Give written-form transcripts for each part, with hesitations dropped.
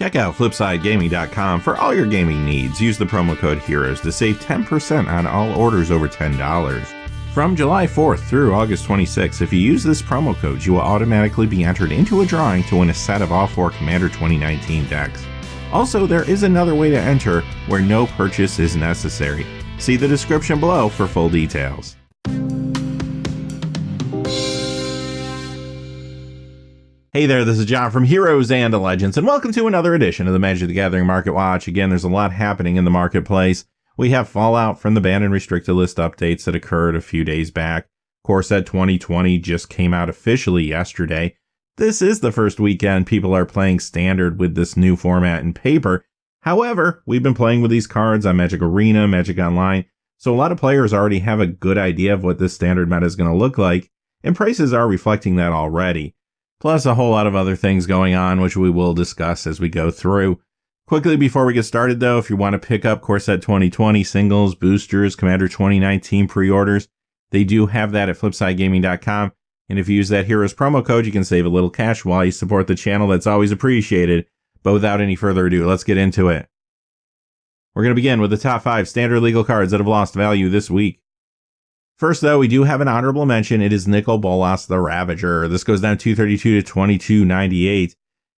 Check out FlipsideGaming.com for all your gaming needs. Use the promo code HEROES to save 10% on all orders over $10. From July 4th through August 26th, if you use this promo code, you will automatically be entered into a drawing to win a set of all 4 Commander 2019 decks. Also, there is another way to enter where no purchase is necessary. See the description below for full details. Hey there, this is John from Heroes and Legends, and welcome to another edition of the Magic the Gathering Market Watch. Again, there's a lot happening in the marketplace. We have fallout from the banned and restricted list updates that occurred a few days back. Core Set 2020 just came out officially yesterday. This is the first weekend people are playing Standard with this new format in paper. However, we've been playing with these cards on Magic Arena, Magic Online, so a lot of players already have a good idea of what this Standard meta is going to look like, and prices are reflecting that already. Plus a whole lot of other things going on, which we will discuss as we go through. Quickly before we get started though, if you want to pick up Core Set 2020 singles, boosters, Commander 2019 pre-orders, they do have that at FlipsideGaming.com. And if you use that Heroes promo code, you can save a little cash while you support the channel. That's always appreciated. But without any further ado, let's get into it. We're going to begin with the top 5 standard legal cards that have lost value this week. First, though, we do have an honorable mention. It is Nicol Bolas the Ravager. This goes down 232 to 22.98,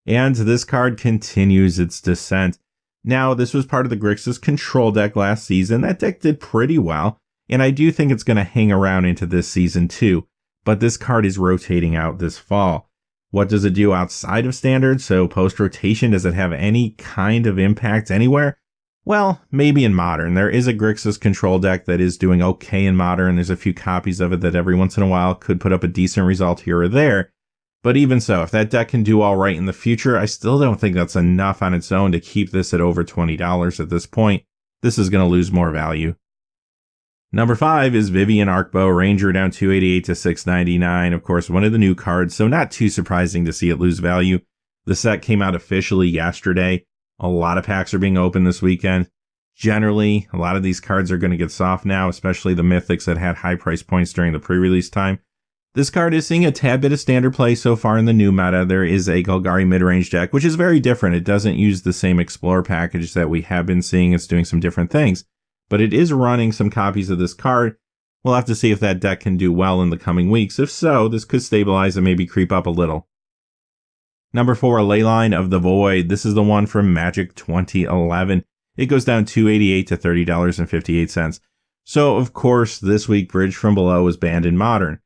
and this card continues its descent. Now, this was part of the Grixis control deck last season. That deck did pretty well, and I do think it's going to hang around into this season too, but this card is rotating out this fall. What does it do outside of Standard? So post-rotation, does it have any kind of impact anywhere? Well, maybe in Modern. There is a Grixis control deck that is doing okay in Modern. There's a few copies of it that every once in a while could put up a decent result here or there. But even so, if that deck can do all right in the future, I still don't think that's enough on its own to keep this at over $20 at this point. This is going to lose more value. Number 5 is Vivien Arkbow Ranger, down 288 to 699. Of course, one of the new cards, so not too surprising to see it lose value. The set came out officially yesterday. A lot of packs are being opened this weekend. Generally, a lot of these cards are going to get soft now, especially the Mythics that had high price points during the pre-release time. This card is seeing a tad bit of standard play so far in the new meta. There is a Golgari mid-range deck, which is very different. It doesn't use the same Explorer package that we have been seeing. It's doing some different things, but it is running some copies of this card. We'll have to see if that deck can do well in the coming weeks. If so, this could stabilize and maybe creep up a little. Number 4, Leyline of the Void. This is the one from Magic 2011. It goes down 288 to $30.58. So, of course, this week Bridge from Below was banned in Modern.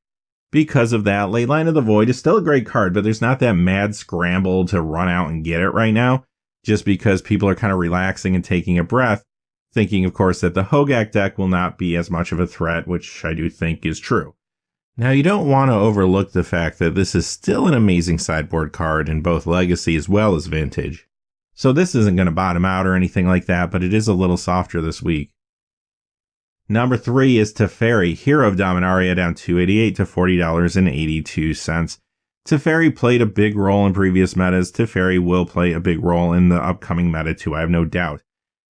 Because of that, Leyline of the Void is still a great card, but there's not that mad scramble to run out and get it right now, just because people are kind of relaxing and taking a breath, thinking, of course, that the Hogak deck will not be as much of a threat, which I do think is true. Now, you don't want to overlook the fact that this is still an amazing sideboard card in both Legacy as well as Vintage. So this isn't going to bottom out or anything like that, but it is a little softer this week. Number 3 is Teferi, Hero of Dominaria, down 288 to $40.82. Teferi played a big role in previous metas. Teferi will play a big role in the upcoming meta too, I have no doubt.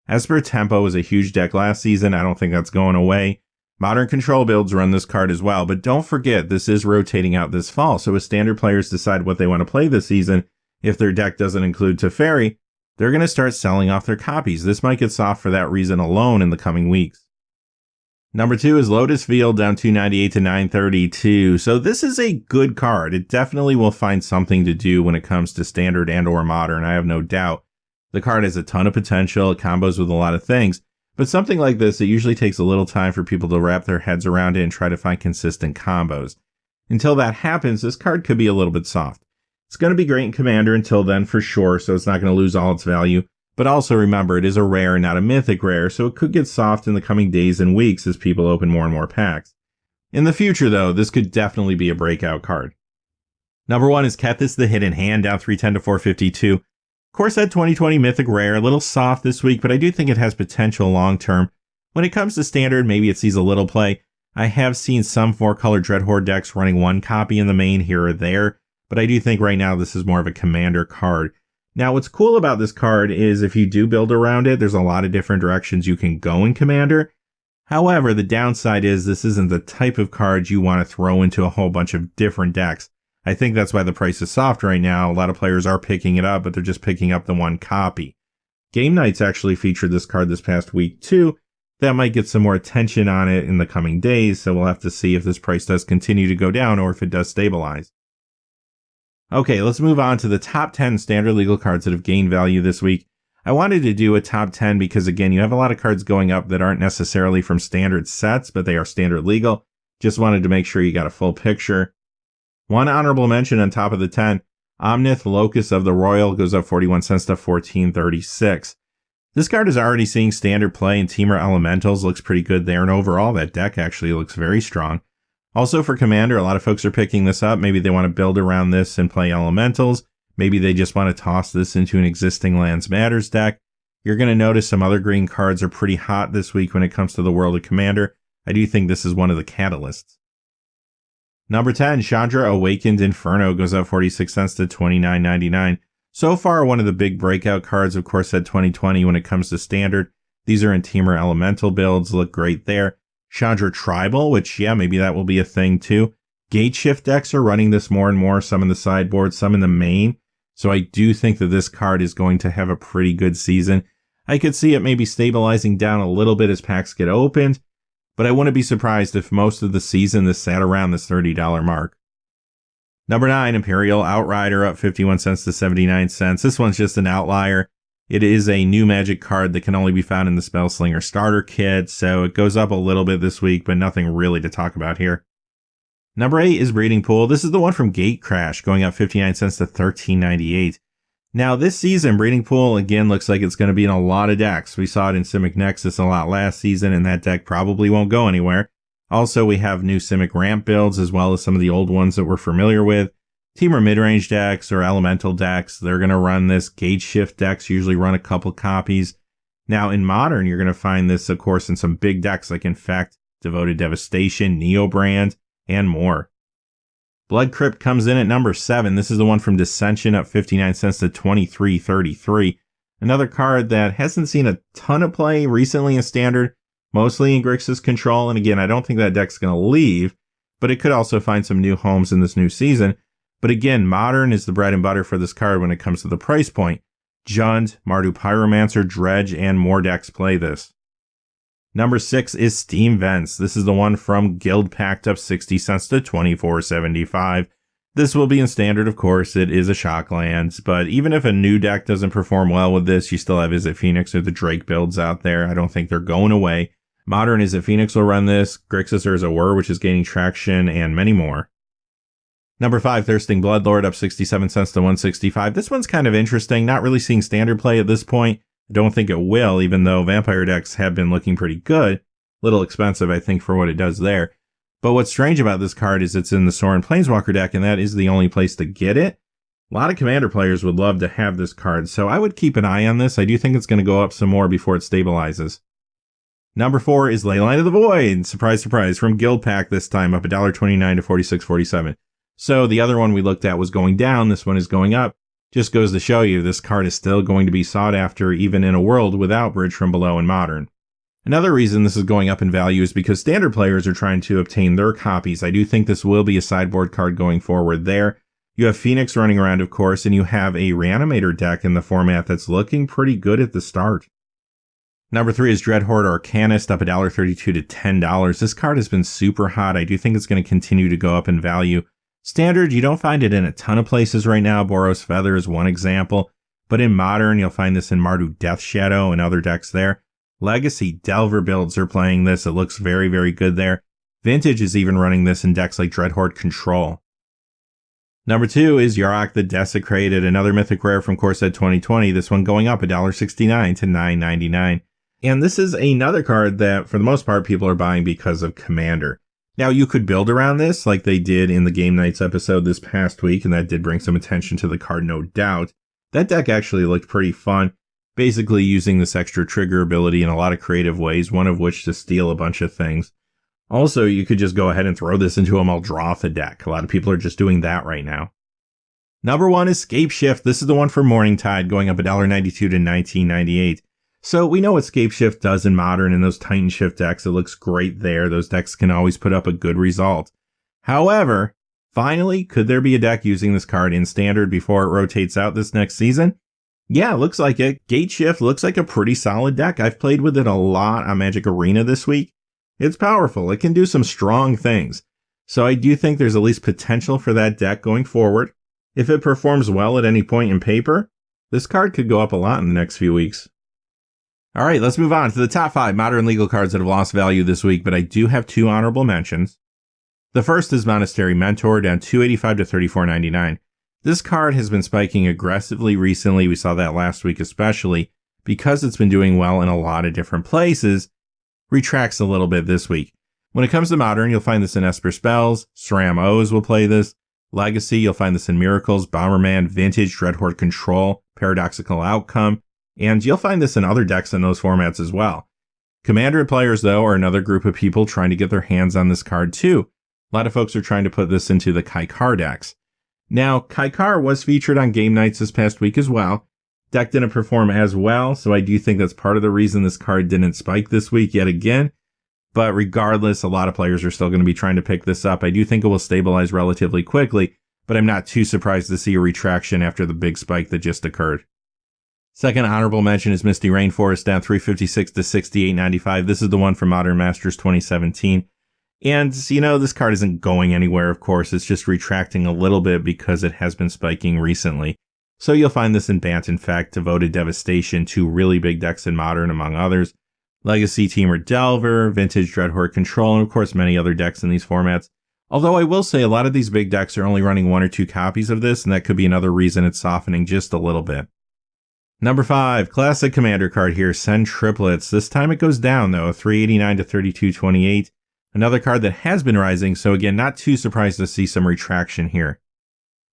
Esper Tempo was a huge deck last season. I don't think that's going away. Modern control builds run this card as well, but don't forget this is rotating out this fall, so as standard players decide what they want to play this season, if their deck doesn't include Teferi, they're going to start selling off their copies. This might get soft for that reason alone in the coming weeks. Number 2 is Lotus Field, down 298 to 932. So this is a good card. It definitely will find something to do when it comes to standard and or modern, I have no doubt. The card has a ton of potential, it combos with a lot of things. But something like this, it usually takes a little time for people to wrap their heads around it and try to find consistent combos. Until that happens, this card could be a little bit soft. It's going to be great in Commander until then for sure, so it's not going to lose all its value. But also remember, it is a rare, not a mythic rare, so it could get soft in the coming days and weeks as people open more and more packs. In the future, though, this could definitely be a breakout card. Number 1 is Kethis the Hidden Hand, down 310 to 452. Core Set 2020 Mythic Rare, a little soft this week, but I do think it has potential long term. When it comes to Standard, maybe it sees a little play. I have seen some 4-color Dreadhorde decks running one copy in the main here or there, but I do think right now this is more of a Commander card. Now, what's cool about this card is if you do build around it, there's a lot of different directions you can go in Commander. However, the downside is this isn't the type of card you want to throw into a whole bunch of different decks. I think that's why the price is soft right now. A lot of players are picking it up, but they're just picking up the one copy. Game Nights actually featured this card this past week too. That might get some more attention on it in the coming days, so we'll have to see if this price does continue to go down or if it does stabilize. Okay, let's move on to the top 10 standard legal cards that have gained value this week. I wanted to do a top 10 because, again, you have a lot of cards going up that aren't necessarily from standard sets, but they are standard legal. Just wanted to make sure you got a full picture. One honorable mention on top of the 10, Omnith Locus of the Royal goes up 41 cents to 14.36. This card is already seeing standard play in Temur Elementals, looks pretty good there, and overall that deck actually looks very strong. Also for Commander, a lot of folks are picking this up. Maybe they want to build around this and play Elementals. Maybe they just want to toss this into an existing Lands Matters deck. You're going to notice some other green cards are pretty hot this week when it comes to the world of Commander. I do think this is one of the catalysts. Number 10, Chandra Awakened Inferno goes up 46 cents to 29.99. So far, one of the big breakout cards, of course, at 2020 when it comes to standard. These are in Temur Elemental builds, look great there. Chandra Tribal, which, yeah, maybe that will be a thing too. Gate Shift decks are running this more and more, some in the sideboard, some in the main. So I do think that this card is going to have a pretty good season. I could see it maybe stabilizing down a little bit as packs get opened, but I wouldn't be surprised if most of the season this sat around this $30 mark. Number 9, Imperial Outrider up 51 cents to 79 cents. This one's just an outlier. It is a new Magic card that can only be found in the Spellslinger starter kit, so it goes up a little bit this week, but nothing really to talk about here. Number 8 is Breeding Pool. This is the one from Gate Crash, going up 59 cents to 13.98. Now, this season, Breeding Pool, again, looks like it's going to be in a lot of decks. We saw it in Simic Nexus a lot last season, and that deck probably won't go anywhere. Also, we have new Simic Ramp builds, as well as some of the old ones that we're familiar with. Temur midrange decks or elemental decks, they're going to run this. Gate Shift decks usually run a couple copies. Now, in Modern, you're going to find this, of course, in some big decks like Infect, Devoted Devastation, Neobrand, and more. Blood Crypt comes in at number 7. This is the one from Dissension, up 59 cents to 23.33. Another card that hasn't seen a ton of play recently in Standard, mostly in Grixis Control, and again, I don't think that deck's going to leave, but it could also find some new homes in this new season. But again, Modern is the bread and butter for this card when it comes to the price point. Jund, Mardu Pyromancer, Dredge, and more decks play this. Number 6 is Steam Vents. This is the one from Guild Pact, up 60 cents to 24.75. This will be in Standard, of course. It is a Shocklands, but even if a new deck doesn't perform well with this, you still have Izzet Phoenix or the Drake builds out there. I don't think they're going away. Modern Izzet Phoenix will run this. Grixis or Azure, which is gaining traction, and many more. Number 5, Thirsting Bloodlord, up 67 cents to 165. This one's kind of interesting. Not really seeing Standard play at this point. I don't think it will, even though Vampire decks have been looking pretty good. A little expensive, I think, for what it does there. But what's strange about this card is it's in the Sorin Planeswalker deck, and that is the only place to get it. A lot of Commander players would love to have this card, so I would keep an eye on this. I do think it's going to go up some more before it stabilizes. Number 4 is Leyline of the Void. Surprise, surprise, from Guild Pack this time, up $1.29 to 46.47. So the other one we looked at was going down. This one is going up. Just goes to show you this card is still going to be sought after even in a world without Bridge from Below and Modern. Another reason this is going up in value is because Standard players are trying to obtain their copies. I do think this will be a sideboard card going forward there. You have Phoenix running around, of course, and you have a Reanimator deck in the format that's looking pretty good at the start. Number 3 is Dreadhorde Arcanist, up $1.32 to $10. This card has been super hot. I do think it's going to continue to go up in value. Standard, you don't find it in a ton of places right now. Boros Feather is one example. But in Modern, you'll find this in Mardu Death Shadow and other decks there. Legacy Delver builds are playing this. It looks very, very good there. Vintage is even running this in decks like Dreadhorde Control. Number 2 is Yarok the Desecrated, another mythic rare from Core Set 2020. This one going up $1.69 to $9.99. And this is another card that, for the most part, people are buying because of Commander. Now, you could build around this like they did in the Game Nights episode this past week, and that did bring some attention to the card, no doubt. That deck actually looked pretty fun, basically using this extra trigger ability in a lot of creative ways, one of which to steal a bunch of things. Also, you could just go ahead and throw this into a Muldrotha deck. A lot of people are just doing that right now. Number 1 is Scape Shift. This is the one for Morningtide, going up $1.92 to $19.98. So we know what Scape Shift does in Modern in those Titan Shift decks. It looks great there. Those decks can always put up a good result. However, Finally, could there be a deck using this card in Standard before it rotates out this next season? Yeah, looks like it. Gate Shift looks like a pretty solid deck. I've played with it a lot on Magic Arena this week. It's powerful. It can do some strong things. So I do think there's at least potential for that deck going forward. If it performs well at any point in paper, this card could go up a lot in the next few weeks. All right, let's move on to the top 5 modern legal cards that have lost value this week, but I do have 2 honorable mentions. The first is Monastery Mentor, down $2.85 to $34.99. This card has been spiking aggressively recently. We saw that last week especially. Because it's been doing well in a lot of different places, retracts a little bit this week. When it comes to Modern, you'll find this in Esper Spells. SRAM O's will play this. Legacy, you'll find this in Miracles, Bomberman, Vintage, Dreadhorde Control, Paradoxical Outcome, and you'll find this in other decks in those formats as well. Commander players, though, are another group of people trying to get their hands on this card too. A lot of folks are trying to put this into the Kaikar decks. Now, Kaikar was featured on game nights this past week as well. Deck didn't perform as well, so I do think that's part of the reason this card didn't spike this week yet again. But regardless, a lot of players are still going to be trying to pick this up. I do think it will stabilize relatively quickly, but I'm not too surprised to see a retraction after the big spike that just occurred. Second honorable mention is Misty Rainforest, down $3.56 to $68.95. This is the one from Modern Masters 2017. And, this card isn't going anywhere, of course. It's just retracting a little bit because it has been spiking recently. So you'll find this in Bant Infect, Devoted Devastation, 2 really big decks in Modern, among others. Legacy Teamer Delver, Vintage Dreadhorde Control, and of course many other decks in these formats. Although I will say a lot of these big decks are only running 1 or 2 copies of this, and that could be another reason it's softening just a little bit. Number 5, classic Commander card here, Send Triplets. This time it goes down though, $3.89 to $32.28. Another card that has been rising, so again, not too surprised to see some retraction here.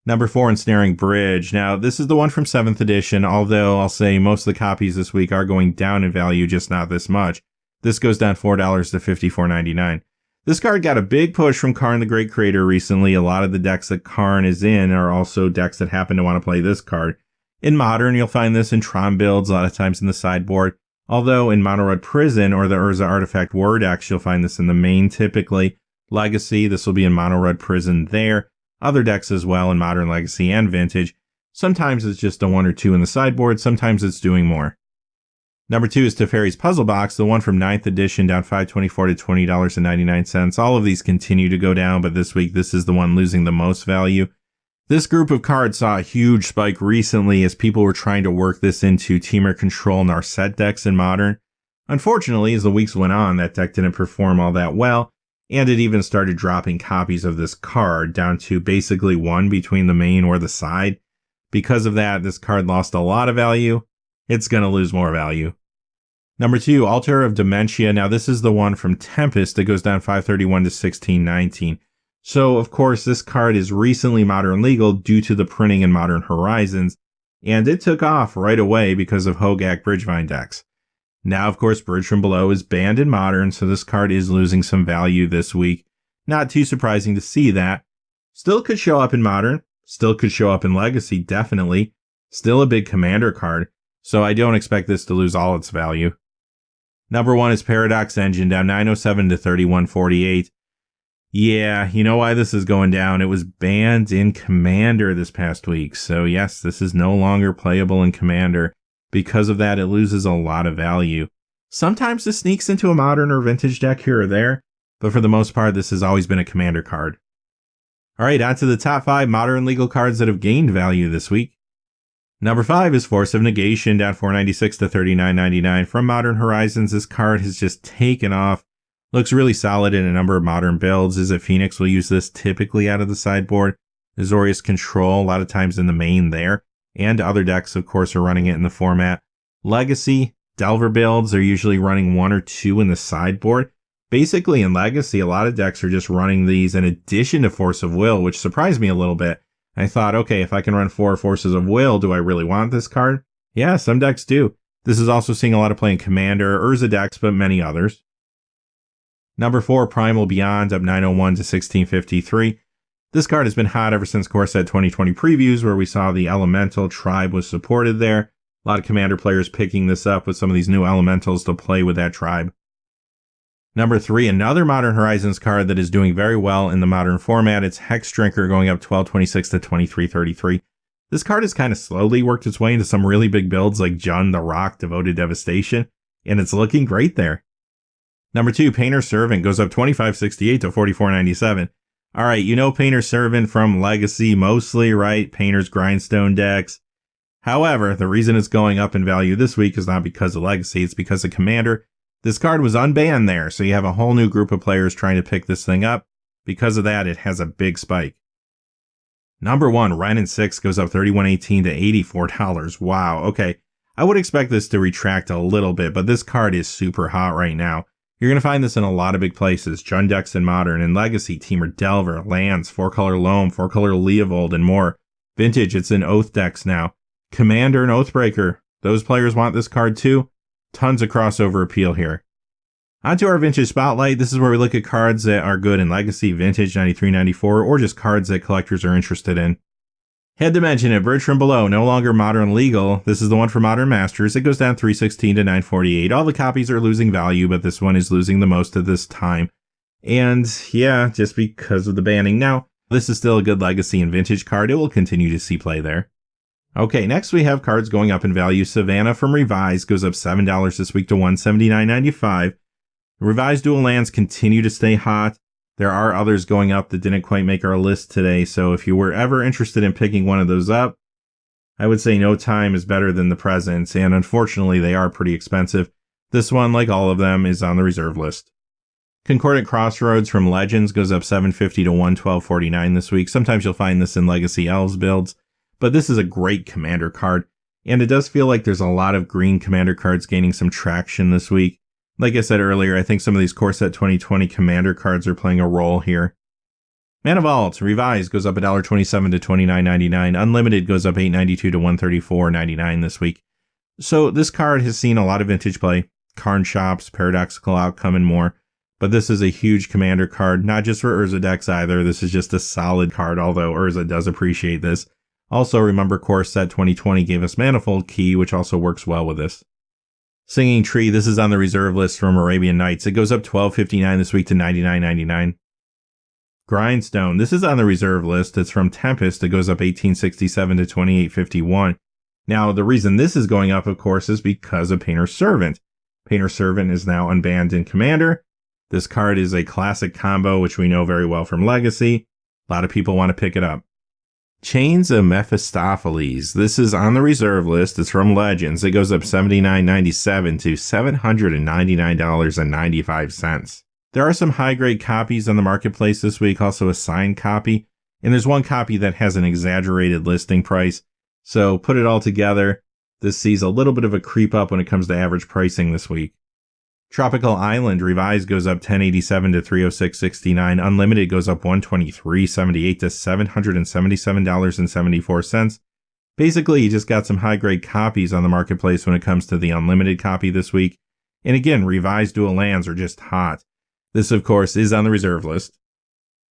Number 4, Ensnaring Bridge. Now, this is the one from 7th edition, although I'll say most of the copies this week are going down in value, just not this much. This goes down $4 to $54.99. This card got a big push from Karn the Great Creator recently. A lot of the decks that Karn is in are also decks that happen to want to play this card. In Modern, you'll find this in Tron builds, a lot of times in the sideboard. Although in Mono Red Prison or the Urza Artifact War decks, you'll find this in the main typically. Legacy, this will be in Mono Red Prison there. Other decks as well in Modern, Legacy, and Vintage. Sometimes it's just a 1 or 2 in the sideboard, sometimes it's doing more. Number 2 is Teferi's Puzzle Box, the one from 9th edition, down $5.24 to $20.99. All of these continue to go down, but this week this is the one losing the most value. This group of cards saw a huge spike recently as people were trying to work this into Teamer Control Narset decks in Modern. Unfortunately, as the weeks went on, that deck didn't perform all that well, and it even started dropping copies of this card down to basically 1 between the main or the side. Because of that, this card lost a lot of value. It's going to lose more value. Number 2, Altar of Dementia. Now, this is the one from Tempest that goes down $5.31 to $16.19. So, of course, this card is recently Modern legal due to the printing in Modern Horizons, and it took off right away because of Hogak Bridgevine decks. Now, of course, Bridge from Below is banned in Modern, so this card is losing some value this week. Not too surprising to see that. Still could show up in Modern, still could show up in Legacy, definitely. Still a big Commander card, so I don't expect this to lose all its value. Number 1 is Paradox Engine, down $9.07 to $31.48. Yeah, you know why this is going down? It was banned in Commander this past week. So yes, this is no longer playable in Commander. Because of that, it loses a lot of value. Sometimes this sneaks into a Modern or Vintage deck here or there, but for the most part, this has always been a Commander card. Alright, on to the top 5 Modern legal cards that have gained value this week. Number 5 is Force of Negation, down $4.96 to $39.99. From Modern Horizons, this card has just taken off. Looks really solid in a number of Modern builds. Izzet Phoenix will use this typically out of the sideboard. Azorius Control, a lot of times in the main there. And other decks, of course, are running it in the format. Legacy, Delver builds are usually running 1 or 2 in the sideboard. Basically, in Legacy, a lot of decks are just running these in addition to Force of Will, which surprised me a little bit. I thought, okay, if I can run 4 Forces of Will, do I really want this card? Yeah, some decks do. This is also seeing a lot of play in Commander, Urza decks, but many others. Number 4, Primal Beyond, up $9.01 to $16.53. This card has been hot ever since Core Set 2020 previews, where we saw the Elemental Tribe was supported there. A lot of Commander players picking this up with some of these new Elementals to play with that tribe. Number 3, another Modern Horizons card that is doing very well in the Modern format. It's Hex Drinker going up 1226 to 2333. This card has kind of slowly worked its way into some really big builds like Jund the Rock Devoted Devastation, and it's looking great there. Number 2, Painter's Servant goes up 2568 to 4497. All right, you know Painter's Servant from Legacy mostly, right? Painter's Grindstone decks. However, the reason it's going up in value this week is not because of Legacy, it's because of Commander. This card was unbanned there, so you have a whole new group of players trying to pick this thing up. Because of that, it has a big spike. Number 1, Ren and 6 goes up $31.18 to $84. Wow, okay. I would expect this to retract a little bit, but this card is super hot right now. You're going to find this in a lot of big places. Jund decks in Modern and Legacy, Temur Delver, Lands, 4-color Loam, 4-color Leovold, and more. Vintage, it's in Oath decks now. Commander and Oathbreaker, those players want this card too. Tons of crossover appeal here. On to our Vintage Spotlight. This is where we look at cards that are good in Legacy, Vintage, 93, 94, or just cards that collectors are interested in. Had to mention it, Bridge from Below, no longer Modern legal. This is the one for Modern Masters. It goes down 316 to 948. All the copies are losing value, but this one is losing the most at this time. And yeah, just because of the banning. Now, this is still a good Legacy and Vintage card. It will continue to see play there. Okay, next we have cards going up in value. Savannah from Revise goes up $7 this week to $179.95. Revised dual lands continue to stay hot. There are others going up that didn't quite make our list today, so if you were ever interested in picking one of those up, I would say no time is better than the present, and unfortunately they are pretty expensive. This one, like all of them, is on the reserve list. Concordant Crossroads from Legends goes up $7.50 to $112.49 this week. Sometimes you'll find this in Legacy Elves builds, but this is a great Commander card, and it does feel like there's a lot of green Commander cards gaining some traction this week. Like I said earlier, I think some of these Core Set 2020 Commander cards are playing a role here. Mana Vault, Revised goes up $1.27 to $29.99. Unlimited goes up $8.92 to $134.99 this week. So this card has seen a lot of vintage play, Karn Shops, Paradoxical Outcome, and more. But this is a huge Commander card, not just for Urza decks either. This is just a solid card, although Urza does appreciate this. Also, remember Core Set 2020 gave us Manifold Key, which also works well with this. Singing Tree, this is on the reserve list from Arabian Nights. It goes up $12.59 this week to $99.99. Grindstone, this is on the reserve list. It's from Tempest. It goes up $18.67 to $28.51. Now, the reason this is going up, of course, is because of Painter's Servant. Painter's Servant is now unbanned in Commander. This card is a classic combo, which we know very well from Legacy. A lot of people want to pick it up. Chains of Mephistopheles. This is on the reserve list. It's from Legends. It goes up $79.97 to $799.95. There are some high-grade copies on the marketplace this week, also a signed copy, and there's one copy that has an exaggerated listing price. So put it all together, this sees a little bit of a creep up when it comes to average pricing this week. Tropical Island Revised goes up $10.87 to $306.69. Unlimited goes up $123.78 to $777.74. Basically, you just got some high-grade copies on the marketplace when it comes to the Unlimited copy this week. And again, Revised dual lands are just hot. This, of course, is on the reserve list.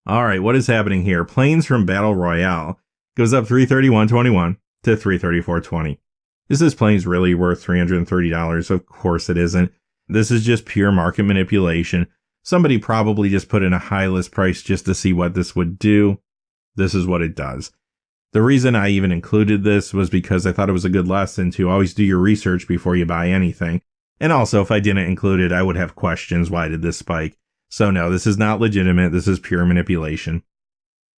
Alright, what is happening here? Planes from Battle Royale goes up $331.21 to $334.20. Is this Planes really worth $330? Of course it isn't. This is just pure market manipulation. Somebody probably just put in a high list price just to see what this would do. This is what it does. The reason I even included this was because I thought it was a good lesson to always do your research before you buy anything. And also, if I didn't include it, I would have questions. Why did this spike? So no, this is not legitimate. This is pure manipulation.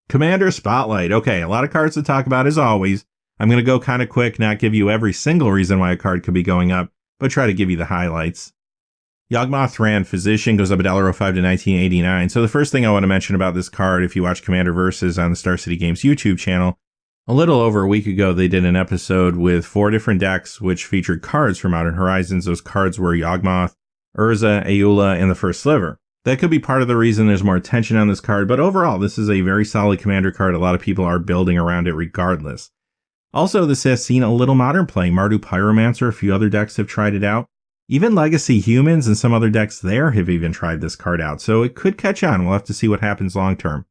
Commander Spotlight. Okay, a lot of cards to talk about as always. I'm going to go kind of quick, not give you every single reason why a card could be going up, but try to give you the highlights. Yawgmoth Thran Physician goes up $1.05 to $19.89. So the first thing I want to mention about this card, if you watch Commander Versus on the Star City Games YouTube channel, a little over a week ago they did an episode with 4 different decks which featured cards from Modern Horizons. Those cards were Yawgmoth, Urza, Eula, and the First Sliver. That could be part of the reason there's more attention on this card, but overall this is a very solid Commander card. A lot of people are building around it regardless. Also, this has seen a little Modern play. Mardu Pyromancer, a few other decks have tried it out. Even Legacy Humans and some other decks there have even tried this card out, so it could catch on. We'll have to see what happens long term.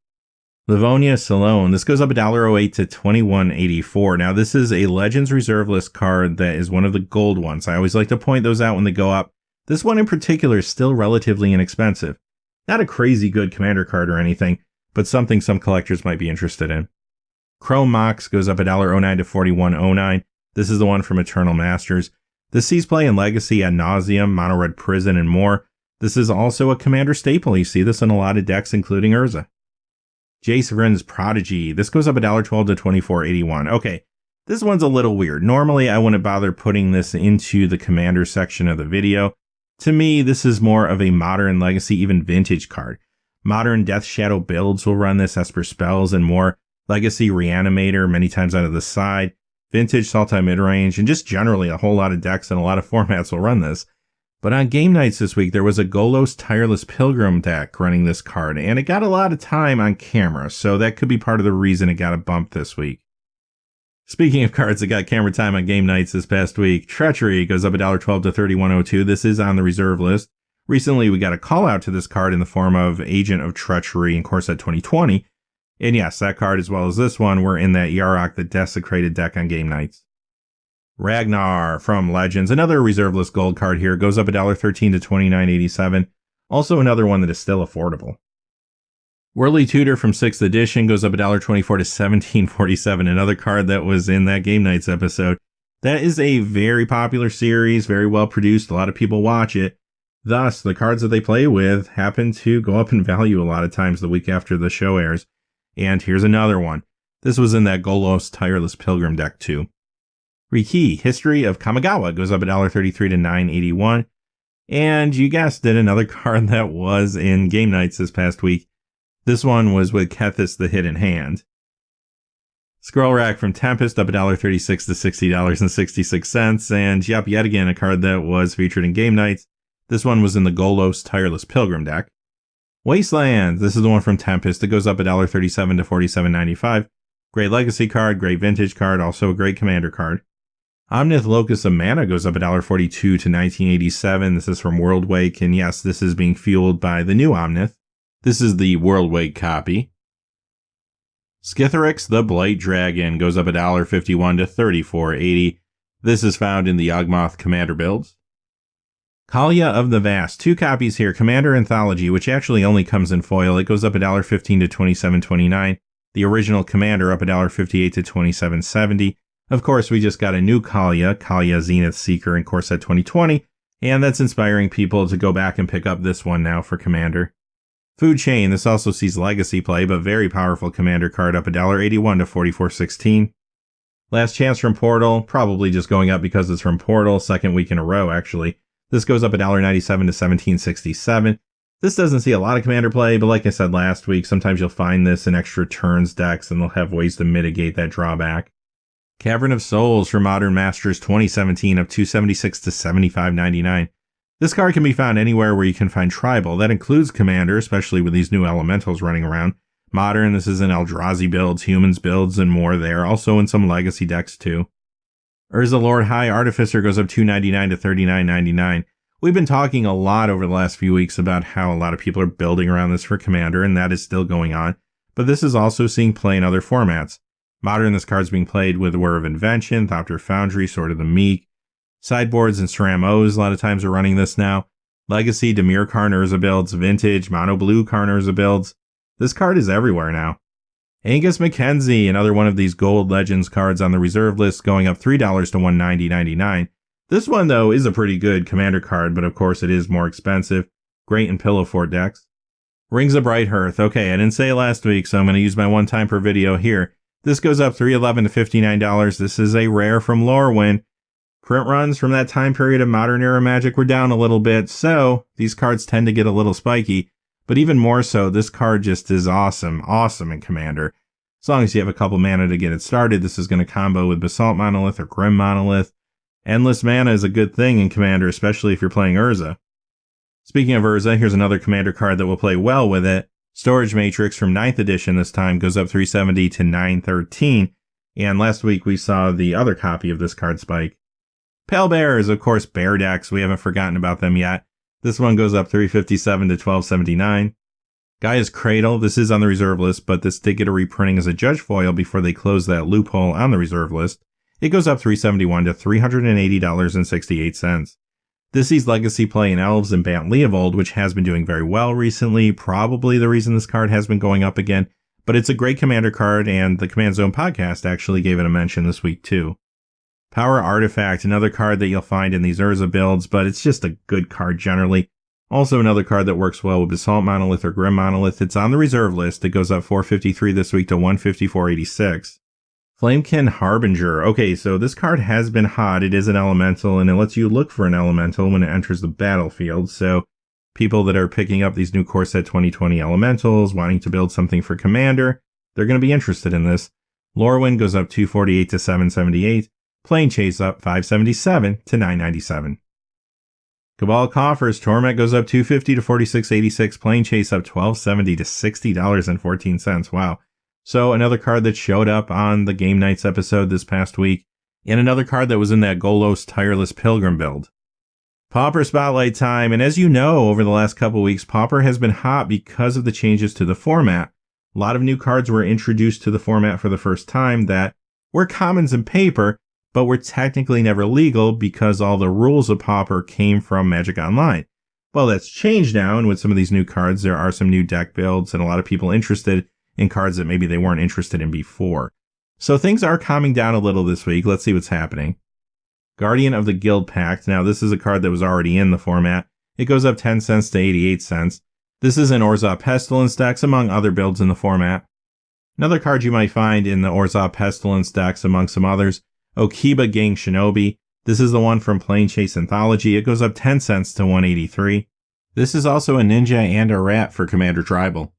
Livonia Salone. This goes up $1.08 to $21.84. Now, this is a Legends Reserve List card that is one of the gold ones. I always like to point those out when they go up. This one in particular is still relatively inexpensive. Not a crazy good commander card or anything, but something some collectors might be interested in. Chrome Mox goes up $1.09 to $41.09. This is the one from Eternal Masters. This sees play in Legacy, Ad Nauseam, Mono Red Prison, and more. This is also a commander staple. You see this in a lot of decks, including Urza. Jace Vryn's Prodigy. This goes up $1.12 to $24.81. Okay, this one's a little weird. Normally, I wouldn't bother putting this into the commander section of the video. To me, this is more of a modern Legacy, even vintage card. Modern Death Shadow builds will run this, Esper Spells, and more. Legacy Reanimator, many times out of the side. Vintage Sultai Midrange, and just generally a whole lot of decks and a lot of formats will run this. But on game nights this week, there was a Golos Tireless Pilgrim deck running this card, and it got a lot of time on camera, so that could be part of the reason it got a bump this week. Speaking of cards that got camera time on game nights this past week, Treachery goes up $1.12 to $31.02. This is on the reserve list. Recently, we got a call out to this card in the form of Agent of Treachery in Core Set 2020. And yes, that card as well as this one were in that Yarok the Desecrated deck on game nights. Ragnar from Legends, another reserve list gold card here, goes up $1.13 to $29.87. Also another one that is still affordable. Whirly Tutor from 6th edition goes up $1.24 to $17.47, another card that was in that Game Nights episode. That is a very popular series, very well produced, a lot of people watch it. Thus, the cards that they play with happen to go up in value a lot of times the week after the show airs. And here's another one. This was in that Golos Tireless Pilgrim deck too. Riki, History of Kamigawa, goes up $1.33 to $9.81. And you guessed it, another card that was in Game Nights this past week. This one was with Kethis the Hidden Hand. Scroll Rack from Tempest up $1.36 to $60.66. And yep, yet again, a card that was featured in Game Nights. This one was in the Golos Tireless Pilgrim deck. Wasteland, this is the one from Tempest. It goes up $1.37 to $47.95. Great legacy card, great vintage card, also a great commander card. Omnith Locus of Mana goes up $1.42 to $19.87. This is from World Wake, and yes, this is being fueled by the new Omnith. This is the World Wake copy. Skithiryx the Blight Dragon goes up $1.51 to $34.80. This is found in the Yawgmoth Commander builds. Kalia of the Vast, 2 copies here, Commander Anthology, which actually only comes in foil. It goes up $1.15 to $27.29. The original Commander up $1.58 to $27.70. Of course, we just got a new Kalia Zenith Seeker in Core Set 2020, and that's inspiring people to go back and pick up this one now for Commander. Food Chain, this also sees legacy play, but very powerful Commander card up $1.81 to $44.16. Last Chance from Portal, probably just going up because it's from Portal, second week in a row actually. This goes up $1.97 to $17.67. This doesn't see a lot of Commander play, but like I said last week, sometimes you'll find this in extra turns decks and they'll have ways to mitigate that drawback. Cavern of Souls for Modern Masters 2017 up $276 to $75.99. This card can be found anywhere where you can find Tribal. That includes Commander, especially with these new elementals running around. Modern, this is in Eldrazi builds, Humans builds, and more there. Also in some Legacy decks too. Urza Lord High Artificer goes up $2.99 to $39.99. We've been talking a lot over the last few weeks about how a lot of people are building around this for Commander, and that is still going on. But this is also seeing play in other formats. Modern, this card's being played with Whir of Invention, Thopter Foundry, Sword of the Meek. Sideboards and SRAM O's a lot of times are running this now. Legacy, Dimir Karn Urza builds, Vintage, Mono Blue Karn Urza builds. This card is everywhere now. Angus Mackenzie, another one of these Gold Legends cards on the reserve list, going up $3 to $190.99. This one, though, is a pretty good Commander card, but of course it is more expensive. Great in Pillow Fort decks. Rings of Bright Hearth. Okay, I didn't say it last week, so I'm going to use my one time per video here. This goes up $3.11 to $59. This is a rare from Lorwyn. Print runs from that time period of Modern Era Magic were down a little bit, so these cards tend to get a little spiky. But even more so, this card just is awesome in Commander. As long as you have a couple mana to get it started, this is going to combo with Basalt Monolith or Grim Monolith. Endless mana is a good thing in Commander, especially if you're playing Urza. Speaking of Urza, here's another Commander card that will play well with it. Storage Matrix from 9th edition this time goes up $3.70 to $9.13. And last week we saw the other copy of this card spike. Pale Bears, of course, bear decks. We haven't forgotten about them yet. This one goes up $3.57 to $12.79. Gaia's Cradle, this is on the reserve list, but this did get a reprinting as a Judge foil before they closed that loophole on the reserve list. It goes up $3.71 to $380.68. This sees legacy play in Elves and Bant Leovold, which has been doing very well recently, probably the reason this card has been going up again, but it's a great commander card, and the Command Zone podcast actually gave it a mention this week too. Power Artifact, another card that you'll find in these Urza builds, but it's just a good card generally. Also another card that works well with Basalt Monolith or Grim Monolith. It's on the reserve list. It goes up 453 this week to 154.86. Flamekin Harbinger. Okay, so this card has been hot. It is an elemental, and it lets you look for an elemental when it enters the battlefield. So people that are picking up these new Core Set 2020 elementals, wanting to build something for Commander, they're going to be interested in this. Lorwyn goes up 248 to 778. Plane Chase up 577 to 997. Cabal Coffers, Torment goes up 250 to 46.86. Plane Chase up 1270 to $60.14. Wow. So another card that showed up on the Game Nights episode this past week, and another card that was in that Golos Tireless Pilgrim build. Pauper Spotlight time, and as you know, over the last couple weeks, Pauper has been hot because of the changes to the format. A lot of new cards were introduced to the format for the first time that were commons in paper, but were technically never legal because all the rules of Pauper came from Magic Online. Well, that's changed now, and with some of these new cards, there are some new deck builds and a lot of people interested in cards that maybe they weren't interested in before. So things are calming down a little this week. Let's see what's happening. Guardian of the Guild Pact. Now, this is a card that was already in the format. It goes up 10 cents to 88 cents. This is in Orzhov Pestilence decks, among other builds in the format. Another card you might find in the Orzhov Pestilence decks, among some others, Okiba Gang Shinobi. This is the one from Plane Chase Anthology. It goes up 10 cents to 183. This is also a ninja and a rat for Commander Tribal.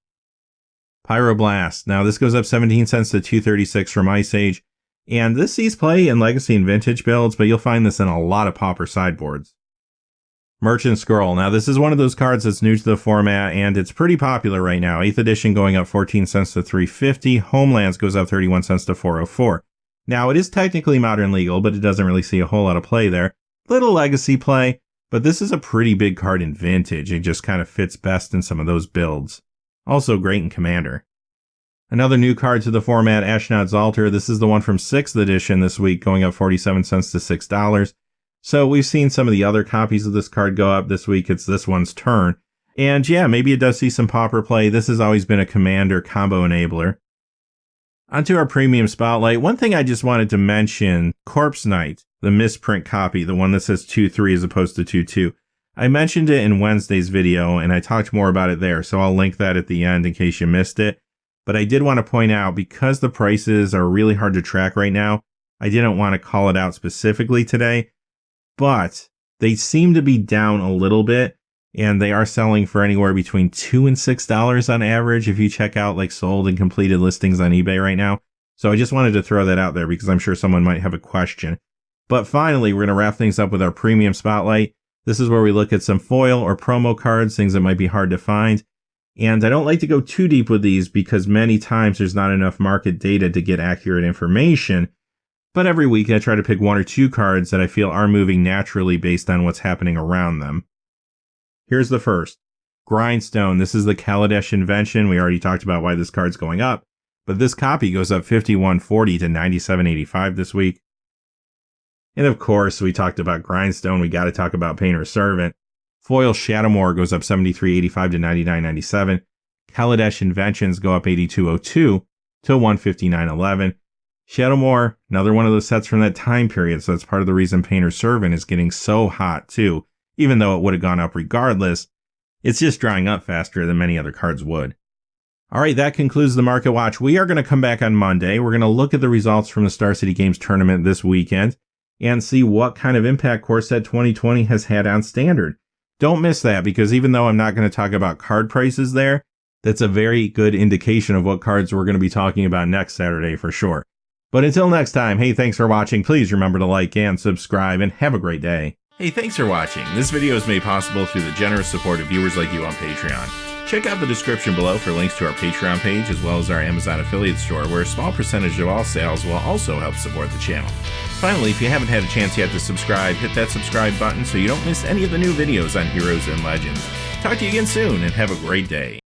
Pyroblast. Now this goes up 17 cents to 236 from Ice Age. And this sees play in Legacy and Vintage builds, but you'll find this in a lot of Pauper sideboards. Merchant Scroll. Now this is one of those cards that's new to the format, and it's pretty popular right now. 8th edition going up 14 cents to 350. Homelands goes up 31 cents to 404. Now it is technically modern legal, but it doesn't really see a whole lot of play there. Little Legacy play, but this is a pretty big card in Vintage. It just kind of fits best in some of those builds. Also great in Commander. Another new card to the format, Ashnod's Altar. This is the one from 6th edition this week, going up 47 cents to $6. So we've seen some of the other copies of this card go up this week. It's this one's turn. And yeah, maybe it does see some Pauper play. This has always been a Commander combo enabler. Onto our premium spotlight. One thing I just wanted to mention, Corpse Knight, the misprint copy, the one that says 2-3 as opposed to 2-2. I mentioned it in Wednesday's video, and I talked more about it there, so I'll link that at the end in case you missed it. But I did want to point out, because the prices are really hard to track right now, I didn't want to call it out specifically today, but they seem to be down a little bit, and they are selling for anywhere between $2 and $6 on average if you check out like sold and completed listings on eBay right now. So I just wanted to throw that out there because I'm sure someone might have a question. But finally, we're going to wrap things up with our premium spotlight. This is where we look at some foil or promo cards, things that might be hard to find. And I don't like to go too deep with these because many times there's not enough market data to get accurate information. But every week I try to pick one or two cards that I feel are moving naturally based on what's happening around them. Here's the first. Grindstone. This is the Kaladesh invention. We already talked about why this card's going up. But this copy goes up 51.40 to 97.85 this week. And of course, we talked about Grindstone. We got to talk about Painter's Servant. Foil Shadowmoor goes up 73.85 to 99.97. Kaladesh Inventions go up 82.02 to 159.11. Shadowmoor, another one of those sets from that time period, so that's part of the reason Painter's Servant is getting so hot too. Even though it would have gone up regardless, it's just drying up faster than many other cards would. Alright, that concludes the Market Watch. We are going to come back on Monday. We're going to look at the results from the Star City Games tournament this weekend and see what kind of impact Core Set 2020 has had on Standard. Don't miss that, because even though I'm not going to talk about card prices there, that's a very good indication of what cards we're going to be talking about next Saturday for sure. But until next time, hey, thanks for watching. Please remember to like and subscribe, and have a great day. Hey, thanks for watching. This video is made possible through the generous support of viewers like you on Patreon. Check out the description below for links to our Patreon page, as well as our Amazon affiliate store, where a small percentage of all sales will also help support the channel. Finally, if you haven't had a chance yet to subscribe, hit that subscribe button so you don't miss any of the new videos on Heroes and Legends. Talk to you again soon, and have a great day.